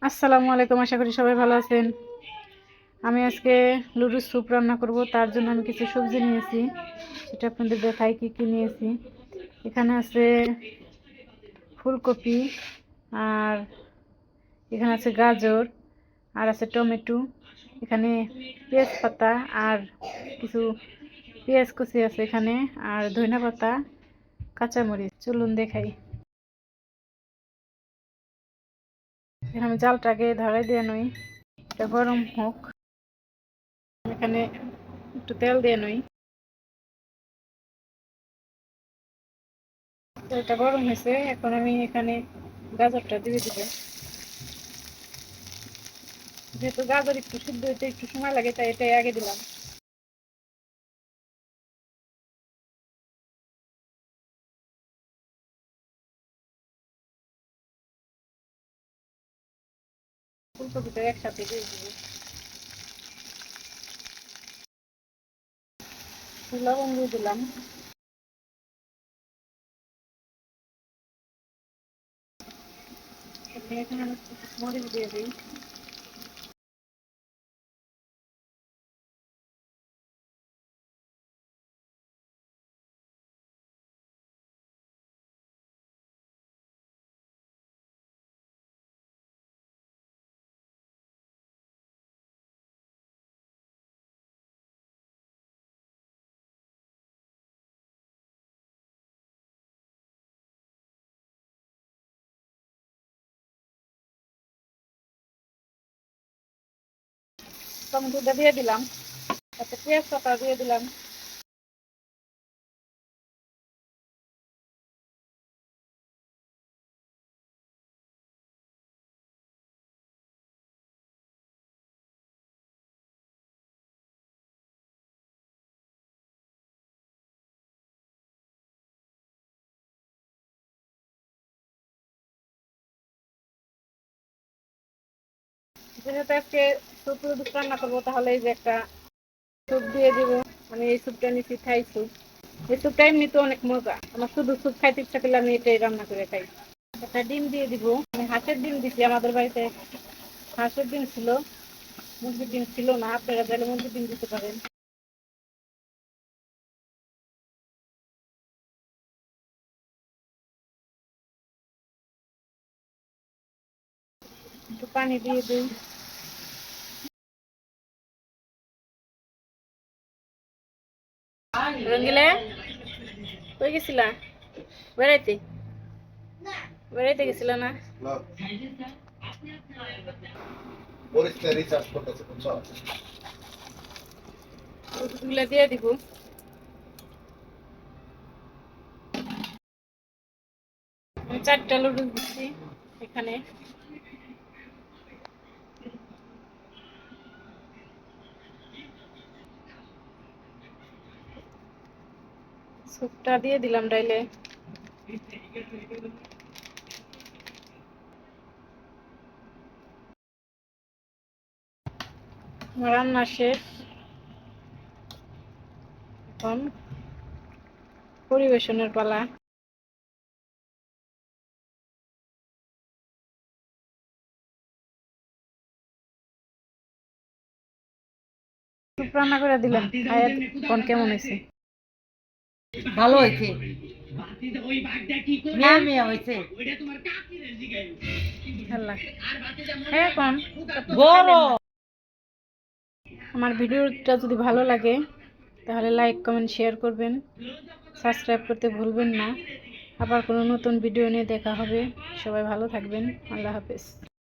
আসসালামু আলাইকুম, আশা করি সবাই ভালো আছেন। আমি আজকে লুডুর স্যুপ রান্না করব। তার জন্য আমি কিছু সবজি নিয়েছি, সেটা আপনাদের দেখাই কি কি নিয়েছি। এখানে আছে ফুলকপি, আর এখানে আছে গাজর, আর আছে টমেটো, এখানে পেঁয়াজ পাতা, আর কিছু পেঁয়াজ কুচি আছে এখানে, আর ধনিয়া পাতা, কাঁচামরিচ। চলুন দেখাই। এখানে আমি জালটাকে ধরাই দিয়ে নই, এটা গরম হোক। এখানে একটু তেল দিয়ে নই। তেলটা গরম হয়েছে, এখন আমি এখানে গাজরটা দিয়ে দিব। যেহেতু গাজর একটু সিদ্ধ হইতে একটু সময় লাগে, তাই এটাই আগে দিলাম। ফুলকপিটা একসাথে দিয়ে দিব। লবণ দিয়ে দিলাম। এখানে আমি মরিচ দিয়ে দিই। টমেটোটা দিয়ে দিলাম, তারপর পেঁয়াজ পাতা দিয়ে দিলাম। যেহেতু আজকে স্যুপ লুডুস রান্না করবো, তাহলে এই যে একটা স্যুপ দিয়ে দিব। আমি এই স্যুপটা নিচ্ছি থাই স্যুপ। এই স্যুপটা এমনিতে অনেক মজা। আমার শুধু স্যুপ খাইতে ইচ্ছা করলে আমি এটাই রান্না করে খাই। একটা ডিম দিয়ে দিব। আমি হাঁসের ডিম দিচ্ছি, আমাদের বাড়িতে হাঁসের ডিম ছিল, মুরগির ডিম ছিল না। আপনারা চাইলে মুরগির ডিম দিতে পারেন। একটু পানি দিয়ে দিই। রঙ্গিলে কই গেছিলা? বেড়াইতে বেড়াইতে গেছিল না? ওগুলা দিয়ে দিব। আমি 4টা লুডুস দিচ্ছি এখানে। স্যুপটা দিয়ে দিলাম ডাইলে। আমার রান্না শেষ, এখন পরিবেশনের পালা। স্যুপ রান্না করে দিলাম, খায়ের কোন কেমন হয়েছে? ভালো হয়েছে, মিয়া মিয়া হয়েছে। আল্লাহ, হ্যাঁ কোন বড় আমার ভিডিওটা যদি ভালো লাগে তাহলে লাইক কমেন্ট শেয়ার করবেন, সাবস্ক্রাইব করতে ভুলবেন না। আবার কোনো নতুন ভিডিও নিয়ে দেখা হবে। সবাই ভালো থাকবেন। আল্লাহ হাফেজ।